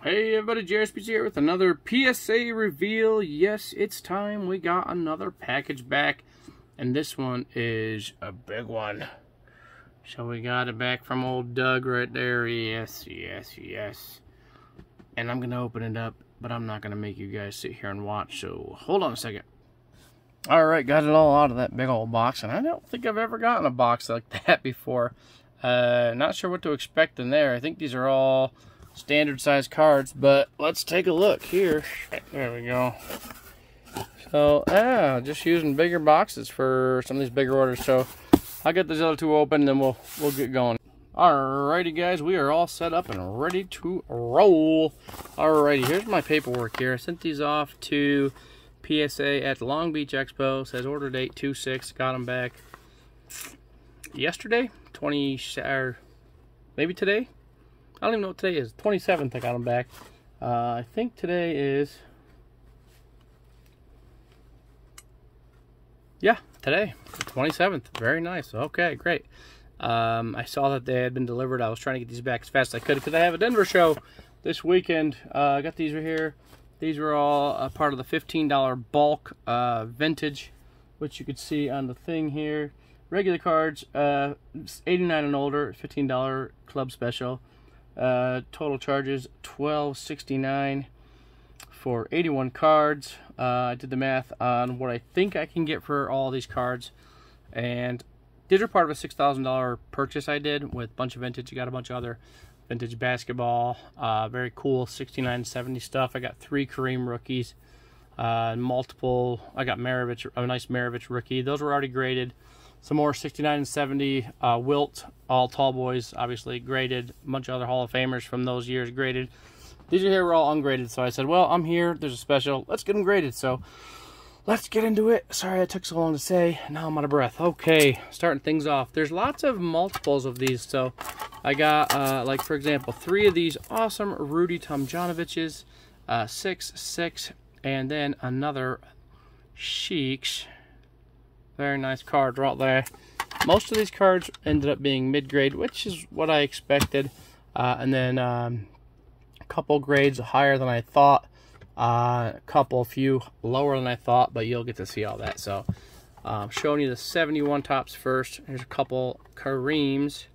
Hey everybody, Spicci here with another PSA reveal. Yes, it's time. We got another package back, and this one is a big one. So we got it back from old Doug right there. Yes. And I'm gonna open it up, but I'm not gonna make you guys sit here and watch, so hold on a second. Alright, got it all out of that big old box, and I don't think I've ever gotten a box like that before. Not sure what to expect in there. I think these are all standard size cards, but let's take a look here. There we go. So just using bigger boxes for some of these bigger orders. So I'll get these other two open and then we'll get going. Alrighty guys, we are all set up and ready to roll. Alrighty, here's my paperwork here. I sent these off to PSA at the Long Beach Expo. It says order date 2/6. Got them back yesterday, or maybe today. I don't even know what today is. 27th I got them back. I think today is... yeah, today. 27th. Very nice. Okay, great. I saw that they had been delivered. I was trying to get these back as fast as I could because I have a Denver show this weekend. I got these right here. These were all a part of the $15 bulk vintage, which you could see on the thing here. Regular cards, 89 and older, $15 club special. Total charges $12.69 for 81 cards. I did the math on what I think I can get for all these cards, and these are part of a $6,000 purchase I did with a bunch of vintage. You got a bunch of other vintage basketball, very cool 69 70 stuff. I got 3 Kareem rookies, multiple. I got Maravich, a nice Maravich rookie. Those were already graded. Some more 69 and 70 Wilt, all tall boys, obviously graded. A bunch of other Hall of Famers from those years graded. These are here were all ungraded, so I said, well, I'm here. There's a special. Let's get them graded. So let's get into it. Sorry it took so long to say. Now I'm out of breath. Okay, starting things off. There's lots of multiples of these. So I got, like, for example, 3 of these awesome Rudy Tomjanoviches, 6, and then another Sheiks. Very nice cards right there. Most of these cards ended up being mid-grade, which is what I expected. And then a couple grades higher than I thought. A few lower than I thought, but you'll get to see all that. So I'm showing you the 71 tops first. There's a couple Kareems.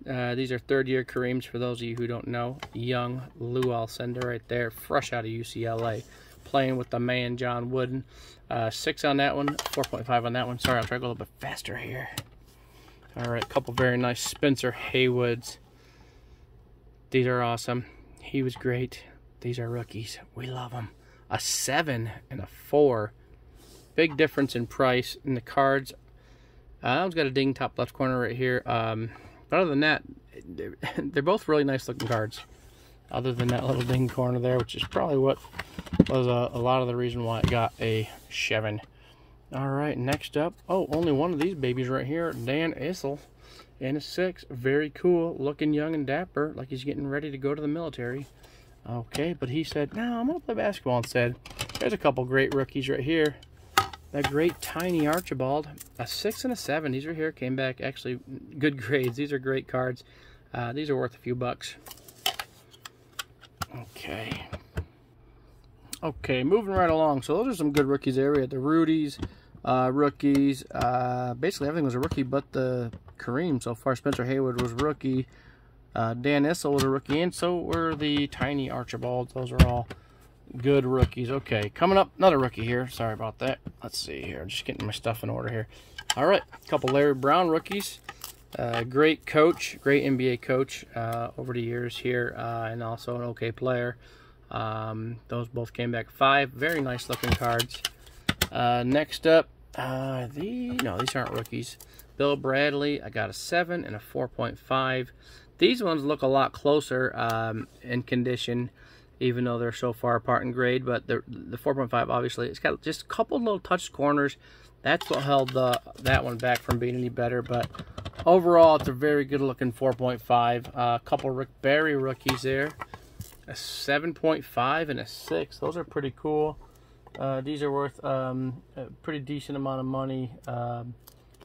These are third-year Kareems for those of you who don't know. Young Lou Alcindor right there, fresh out of UCLA. Playing with the man John Wooden. 6 on that one, 4.5 on that one. Sorry, I'll try to go a little bit faster here. Alright, a couple very nice Spencer Haywoods. These are awesome. He was great. These are rookies. We love them. A 7 and a 4. Big difference in price. In the cards, I've got a ding top left corner right here. But other than that, they're both really nice looking cards. Other than that little ding corner there, which is probably what was a lot of the reason why I got a 7. Alright, next up, only one of these babies right here, Dan Issel, and a 6. Very cool, looking young and dapper, like he's getting ready to go to the military. Okay, but he said, no, I'm going to play basketball instead. There's a couple great rookies right here. That great Tiny Archibald, a 6 and a 7. These right here came back actually good grades. These are great cards. These are worth a few bucks. Okay, moving right along. So those are some good rookies there. We had the Rudies, rookies. Basically everything was a rookie but the Kareem so far. Spencer Haywood was rookie. Dan Issel was a rookie, and so were the Tiny Archibalds. Those are all good rookies. Okay, coming up, another rookie here. Sorry about that. Let's see here. I'm just getting my stuff in order here. All right, a couple Larry Brown rookies. Great coach, great NBA coach over the years here, and also an okay player. Those both came back 5. Very nice looking cards. Next up, these aren't rookies. Bill Bradley, I got a 7 and a 4.5. These ones look a lot closer in condition, even though they're so far apart in grade. But the 4.5, obviously, it's got just a couple little touched corners. That's what held that one back from being any better. But overall, it's a very good-looking 4.5. A couple Rick Barry rookies there. A 7.5 and a 6. Those are pretty cool. These are worth a pretty decent amount of money. Probably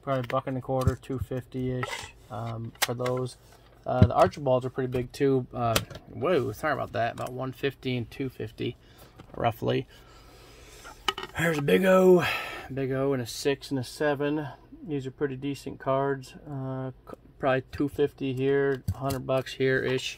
$1.25, $2.50-ish for those. The Archibalds are pretty big too. Whoa, sorry about that. About 150 and 250, roughly. There's a Big O and a 6 and a 7. These are pretty decent cards. Probably 250 here, $100 here-ish.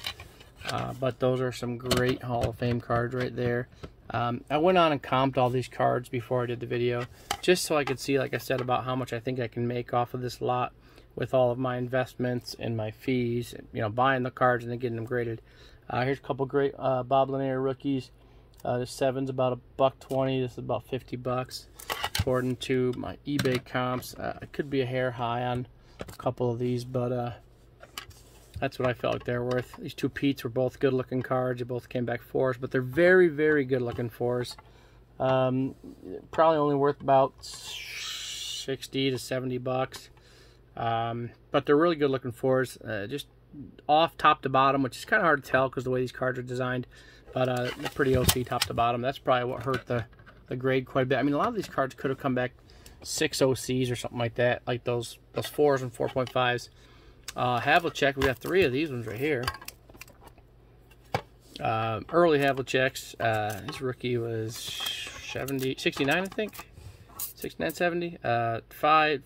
But those are some great Hall of Fame cards right there. I went on and comped all these cards before I did the video, just so I could see, like I said, about how much I think I can make off of this lot with all of my investments and my fees, you know, buying the cards and then getting them graded. Here's a couple great Bob Lanier rookies. The 7's about $120. This is about $50, according to my eBay comps. It could be a hair high on a couple of these, but that's what I felt like they're worth. These two Petes were both good-looking cards. They both came back 4s, but they're very, very good-looking 4s. Probably only worth about $60 to $70. But they're really good-looking 4s. Just off top to bottom, which is kind of hard to tell because the way these cards are designed. But they're pretty OC top to bottom. That's probably what hurt the grade quite a bit. I mean, a lot of these cards could have come back 6 OCs or something like that, like those 4s and 4.5s. Havlicek, we got 3 of these ones right here. Early Havliceks. His rookie was 69, I think. 69, 70. 5,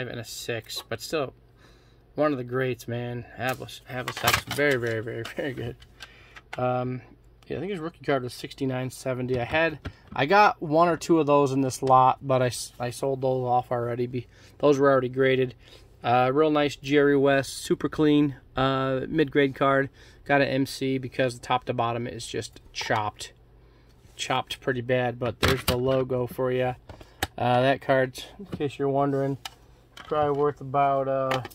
and a 6. But still, one of the greats, man. Havlicek's very, very, very, very good. Yeah, I think his rookie card was 69, 70. I got 1 or 2 of those in this lot, but I sold those off already. Those were already graded. Real nice Jerry West, super clean mid-grade card. Got an MC because the top to bottom is just chopped pretty bad, but there's the logo for you. That card, in case you're wondering, probably worth about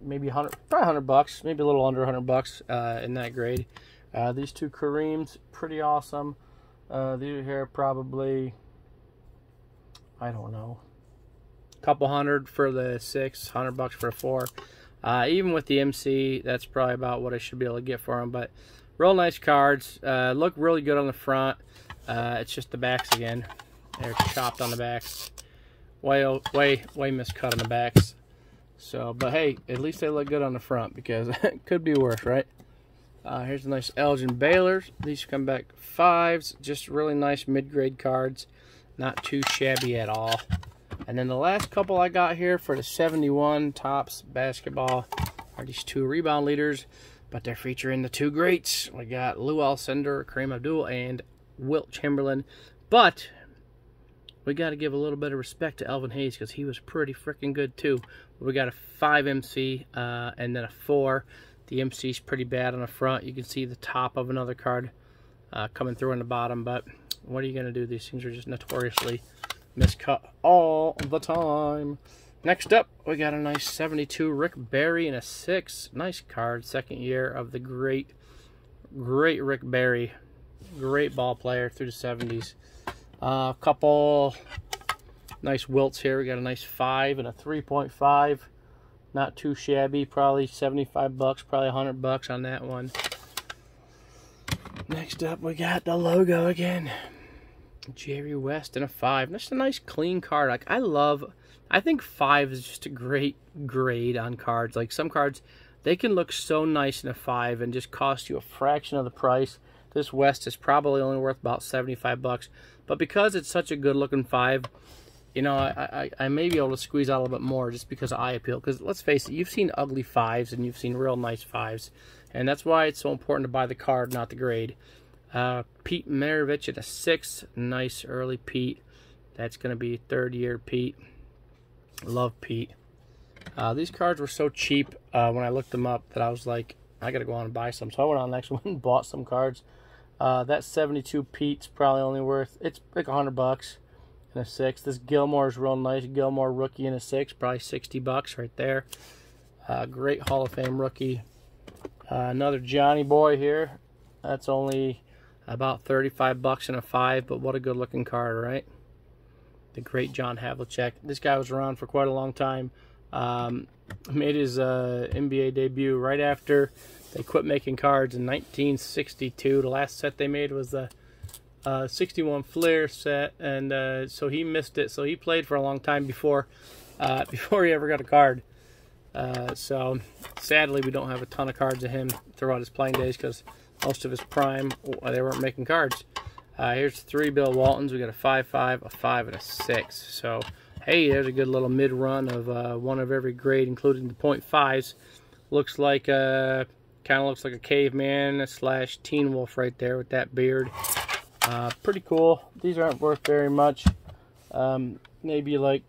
maybe probably $100, maybe a little under $100 in that grade. These 2 Kareems, pretty awesome. These are here probably, I don't know, couple hundred for the 6, $100 for a 4. Even with the MC, that's probably about what I should be able to get for them. But real nice cards. Look really good on the front. It's just the backs again. They're chopped on the backs. Way miscut on the backs. So, but hey, at least they look good on the front because it could be worse, right? Here's a nice Elgin Baylors. These come back 5s. Just really nice mid-grade cards. Not too shabby at all. And then the last couple I got here for the 71 Topps basketball are these 2 rebound leaders, but they're featuring the 2 greats. We got Lou Alcindor, Kareem Abdul, and Wilt Chamberlain. But we got to give a little bit of respect to Elvin Hayes because he was pretty freaking good too. We got a 5 MC and then a 4. The MC's pretty bad on the front. You can see the top of another card coming through on the bottom, but what are you going to do? These things are just notoriously miscut all the time. Next up, we got a nice 72 Rick Barry and a 6. Nice card. 2nd year of the great Rick Barry. Great ball player through the 70s. A couple nice Wilts here. We got a nice 5 and a 3.5. Not too shabby. Probably $75, probably $100 on that one. Next up, we got the logo again. Jerry West and a 5. That's a nice clean card. Like I think 5 is just a great grade on cards. Like some cards, they can look so nice in a 5 and just cost you a fraction of the price. This West is probably only worth about $75, but because it's such a good looking 5, you know, I may be able to squeeze out a little bit more just because of eye appeal. Because let's face it, you've seen ugly 5s and you've seen real nice 5s, and that's why it's so important to buy the card, not the grade. Pete Maravich at a 6. Nice early Pete. That's going to be 3rd year Pete. Love Pete. These cards were so cheap when I looked them up that I was like, I got to go on and buy some. So I went on the next one and bought some cards. That 72 Pete's probably only worth, it's like $100 and a 6. This Gilmore is real nice. Gilmore rookie in a 6, probably $60 right there. Great Hall of Fame rookie. Another Johnny Boy here. That's only about $35 in a 5, but what a good looking card, right? The great John Havlicek. This guy was around for quite a long time. Made his NBA debut right after they quit making cards in 1962. The last set they made was the 61 Flair set, and so he missed it. So he played for a long time before he ever got a card. So sadly, we don't have a ton of cards of him throughout his playing days because most of his prime, they weren't making cards. Here's 3 Bill Waltons. We got a 5-5, a 5, and a 6. So, hey, there's a good little mid-run of one of every grade, including the .5s. Looks like, kind of looks like a caveman / teen wolf right there with that beard. Pretty cool. These aren't worth very much. Maybe like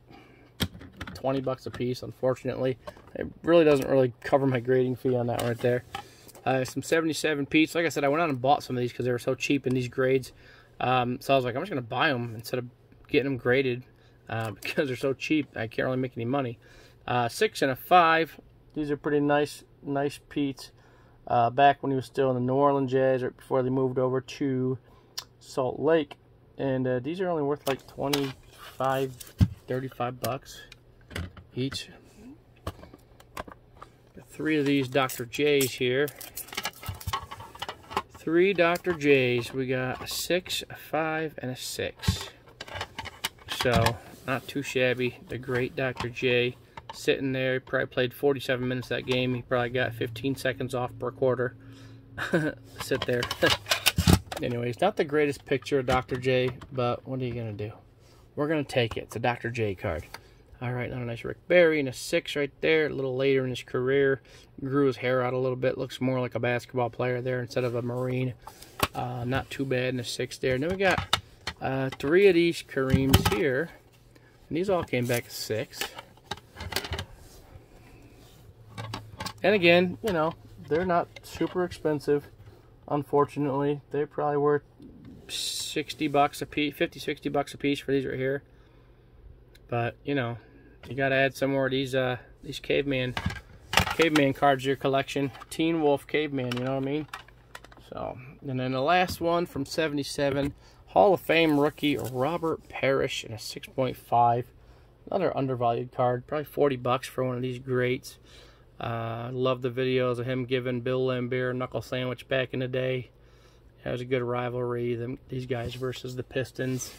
20 bucks a piece, unfortunately. It really doesn't really cover my grading fee on that right there. Some 77 piece. Like I said, I went out and bought some of these because they were so cheap in these grades. So I was like, I'm just going to buy them instead of getting them graded because they're so cheap. I can't really make any money. 6 and a 5. These are pretty nice Pete's. Back when he was still in the New Orleans Jazz, right before they moved over to Salt Lake. And these are only worth like 25, 35 bucks each. Got 3 of these Dr. J's here. 3 Dr. J's. We got a 6, a 5, and a 6. So, not too shabby. The great Dr. J sitting there. He probably played 47 minutes that game. He probably got 15 seconds off per quarter. Sit there. Anyways, not the greatest picture of Dr. J, but what are you going to do? We're going to take it. It's a Dr. J card. All right, now a nice Rick Barry and a 6 right there. A little later in his career. Grew his hair out a little bit. Looks more like a basketball player there instead of a Marine. Not too bad in a 6 there. And then we got 3 of these Kareems here. And these all came back 6. And again, you know, they're not super expensive. Unfortunately, they're probably worth 60 bucks a piece, 50, 60 bucks a piece for these right here. But, you know, you got to add some more of these caveman cards to your collection. Teen Wolf Caveman, you know what I mean? So, and then the last one from 77, Hall of Fame rookie Robert Parrish in a 6.5. Another undervalued card, probably 40 bucks for one of these greats. Love the videos of him giving Bill Laimbeer a knuckle sandwich back in the day. That was a good rivalry, these guys versus the Pistons.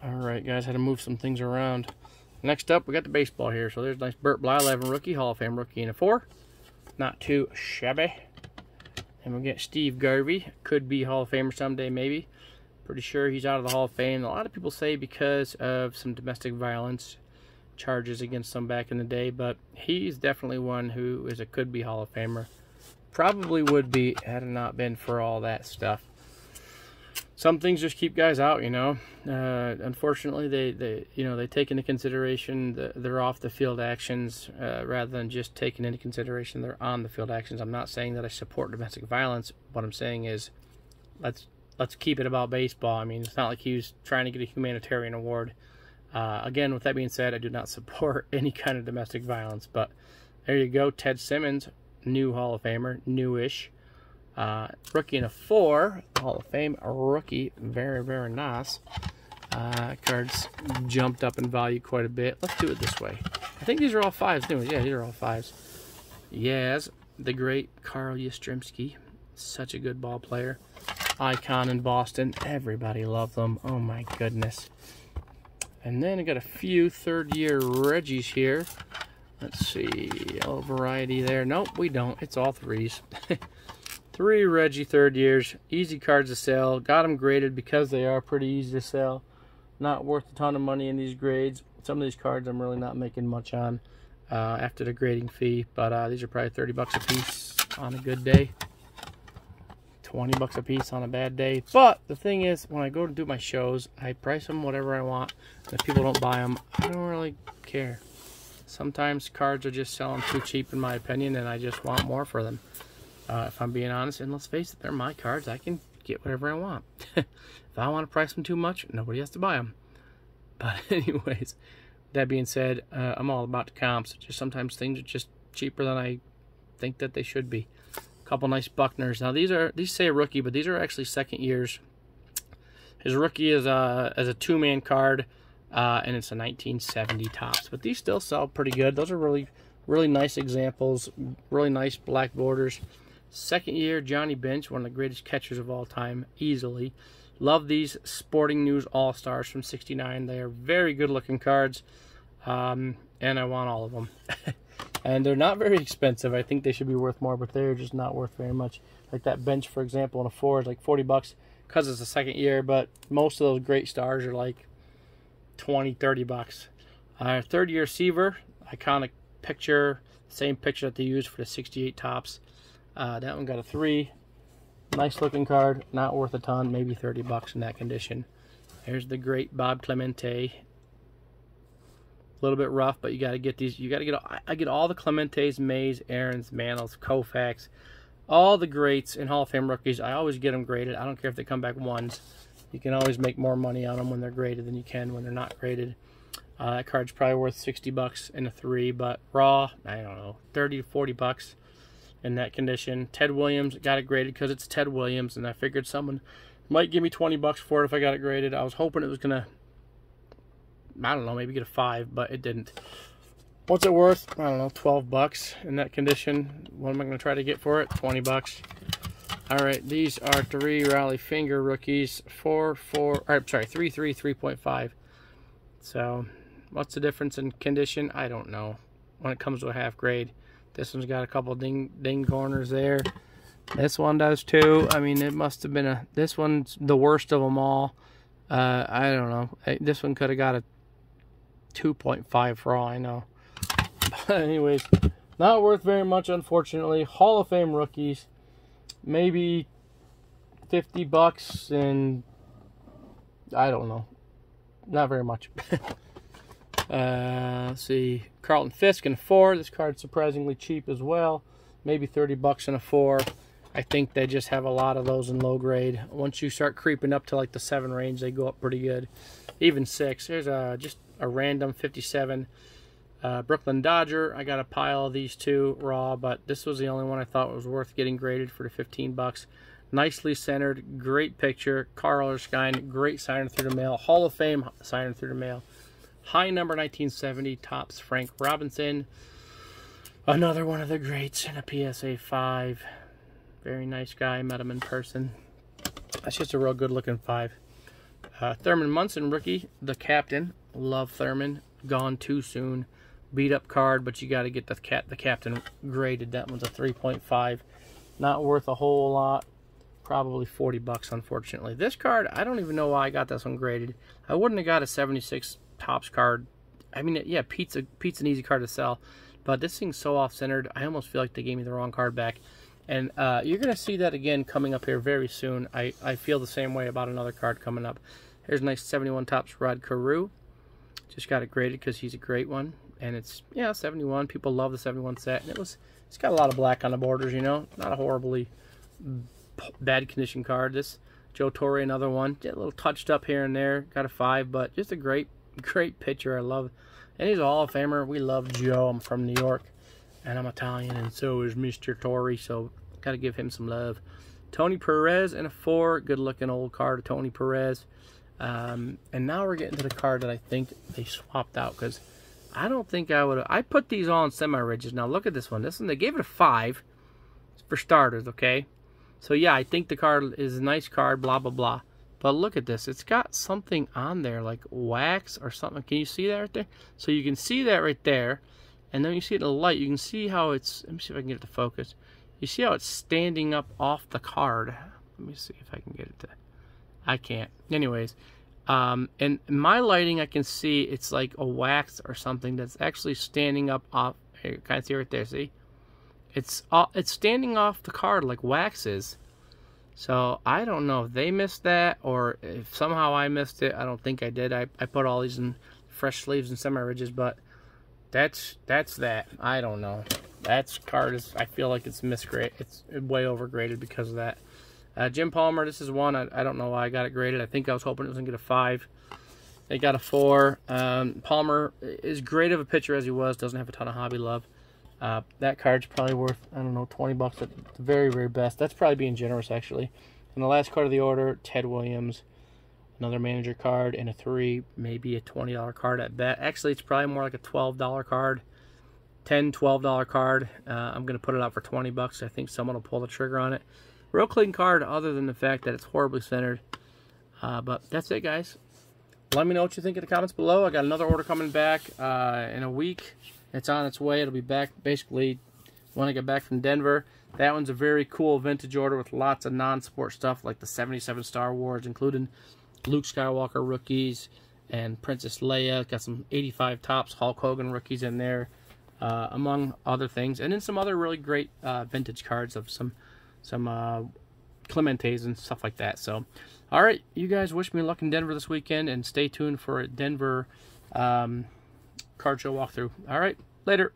Alright guys, had to move some things around. Next up, we got the baseball here. So there's a nice Burt Blyleven rookie, Hall of Fame rookie in a 4. Not too shabby. And we'll get Steve Garvey. Could be Hall of Famer someday, maybe. Pretty sure he's out of the Hall of Fame. A lot of people say because of some domestic violence charges against him back in the day, but he's definitely one who is a could-be Hall of Famer. Probably would be had it not been for all that stuff. Some things just keep guys out, you know. Unfortunately, they take into consideration their off-the-field actions rather than just taking into consideration their on-the-field actions. I'm not saying that I support domestic violence. What I'm saying is, let's keep it about baseball. I mean, it's not like he was trying to get a humanitarian award. Again, with that being said, I do not support any kind of domestic violence. But there you go, Ted Simmons, new Hall of Famer, newish. Rookie in a 4, Hall of Fame rookie, very, very nice. Cards jumped up in value quite a bit. Let's do it this way. I think these are all 5s. Anyways, yeah, these are all 5s. Yes, the great Carl Yastrzemski, such a good ball player. Icon in Boston. Everybody loved them. Oh my goodness. And then I got a few third-year Reggies here. Let's see, a little variety there. Nope, we don't. It's all 3s. 3 Reggie third years. Easy cards to sell. Got them graded because they are pretty easy to sell. Not worth a ton of money in these grades. Some of these cards I'm really not making much on after the grading fee. But these are probably 30 bucks a piece on a good day. 20 bucks a piece on a bad day. But the thing is, when I go to do my shows, I price them whatever I want. If people don't buy them, I don't really care. Sometimes cards are just selling too cheap in my opinion, and I just want more for them. If I'm being honest, and let's face it, they're my cards. I can get whatever I want. If I want to price them too much, nobody has to buy them. But anyways, that being said, I'm all about the comps. Just sometimes things are just cheaper than I think that they should be. A couple nice Buckners. Now these say rookie, but these are actually second years. His rookie is as a 2-man card, and it's a 1970 tops. But these still sell pretty good. Those are really, really nice examples. Really nice black borders. Second year, Johnny Bench, one of the greatest catchers of all time, easily. Love these Sporting News All-Stars from '69. They are very good-looking cards. and I want all of them. And they're not very expensive. I think they should be worth more, but they're just not worth very much. Like that bench, for example, in a 4 is like 40 bucks because it's the second year, but most of those great stars are like 20, 30 bucks. Third year Seaver, iconic picture, same picture that they used for the 68 tops. That one got a 3. Nice looking card, not worth a ton, maybe 30 bucks in that condition. There's the great Bob Clemente. A little bit rough, but you got to get these. You got to get. I get all the Clementes, Mays, Aarons, Mantles, Koufax, all the greats and Hall of Fame rookies. I always get them graded. I don't care if they come back ones. You can always make more money on them when they're graded than you can when they're not graded. That card's probably worth 60 bucks in a 3, but raw, I don't know, 30 to 40 bucks in that condition. Ted Williams, got it graded because it's Ted Williams, and I figured someone might give me 20 bucks for it if I got it graded. I was hoping it was gonna, I don't know, maybe get a 5, but it didn't. What's it worth? I don't know, 12 bucks in that condition. What am I going to try to get for it? 20 bucks. All right, these are 3 Raleigh Finger rookies. 3, 3.5. So, what's the difference in condition? I don't know. When it comes to a half grade, this one's got a couple ding corners there. This one does too. I mean, it must have been a. This one's the worst of them all. I don't know. This one could have got a 2.5 for all I know. But anyways, not worth very much, unfortunately. Hall of Fame rookies, maybe 50 bucks, and I don't know. Not very much. Let's see. Carlton Fisk in a 4. This card's surprisingly cheap as well. Maybe 30 bucks in a 4. I think they just have a lot of those in low grade. Once you start creeping up to like the 7 range, they go up pretty good. Even 6. Here's just a random 57 Brooklyn Dodger. I got a pile of these 2 raw, but this was the only one I thought was worth getting graded for the 15 bucks. Nicely centered, great picture. Carl Erskine, great signer through the mail. Hall of Fame signer through the mail. High number 1970, tops Frank Robinson. Another one of the greats in a PSA 5. Very nice guy, met him in person. That's just a real good looking 5. Thurman Munson rookie, the captain. Love Thurman, gone too soon. Beat up card, but you got to get the captain graded. That one's a 3.5. Not worth a whole lot. Probably 40 bucks, unfortunately. This card, I don't even know why I got this one graded. I wouldn't have got a 76 tops card. I mean, yeah, Pete's an easy card to sell, but this thing's so off-centered, I almost feel like they gave me the wrong card back. And you're going to see that again coming up here very soon. I feel the same way about another card coming up. Here's a nice 71 tops Rod Carew. Just got it graded because he's a great one. And it's, yeah, 71. People love the 71 set. And it's got a lot of black on the borders, you know. Not a horribly bad condition card. This Joe Torre, another one. A little touched up here and there. Got a 5, but just a great picture. I love. And he's a Hall of Famer. We love Joe. I'm from New York. And I'm Italian, and so is Mr. Torre, so got to give him some love. Tony Perez in a 4. Good-looking old card of Tony Perez. And now we're getting to the card that I think they swapped out, because I don't think I would have. I put these all in semi-ridges. Now, look at this one. This one, they gave it a 5 for starters, okay? So, yeah, I think the card is a nice card, blah, blah, blah. But look at this. It's got something on there, like wax or something. Can you see that right there? So you can see that right there. And then you see it in the light, you can see how it's, let me see if I can get it to focus. You see how it's standing up off the card. Let me see if I can get it to, I can't. Anyways, in my lighting, I can see it's like a wax or something that's actually standing up off, here, you can see right there, see? It's standing off the card like wax is. So, I don't know if they missed that or if somehow I missed it. I don't think I did. I put all these in fresh sleeves and semi-ridges, but that's that. I don't know. That card is, I feel like it's misgraded. It's way overgraded because of that. Jim Palmer, this is one. I don't know why I got it graded. I think I was hoping it was going to get a 5. They got a 4. Palmer is great of a pitcher as he was. Doesn't have a ton of hobby love. That card's probably worth, I don't know, 20 bucks at the very, very best. That's probably being generous, actually. And the last card of the order, Ted Williams. Another manager card and a 3, maybe a $20 card at bet. Actually, it's probably more like a $12 card, $10, $12 card. I'm going to put it out for 20 bucks. I think someone will pull the trigger on it. Real clean card other than the fact that it's horribly centered. But that's it, guys. let me know what you think in the comments below. I got another order coming back in a week. It's on its way. It'll be back basically when I get back from Denver. That one's a very cool vintage order with lots of non-sport stuff like the 77 Star Wars, including Luke Skywalker rookies and Princess Leia. Got some 85 tops Hulk Hogan rookies in there, among other things. And then some other really great vintage cards of some Clementes and stuff like that. So, all right, you guys wish me luck in Denver this weekend, and stay tuned for a Denver card show walkthrough. All right, later.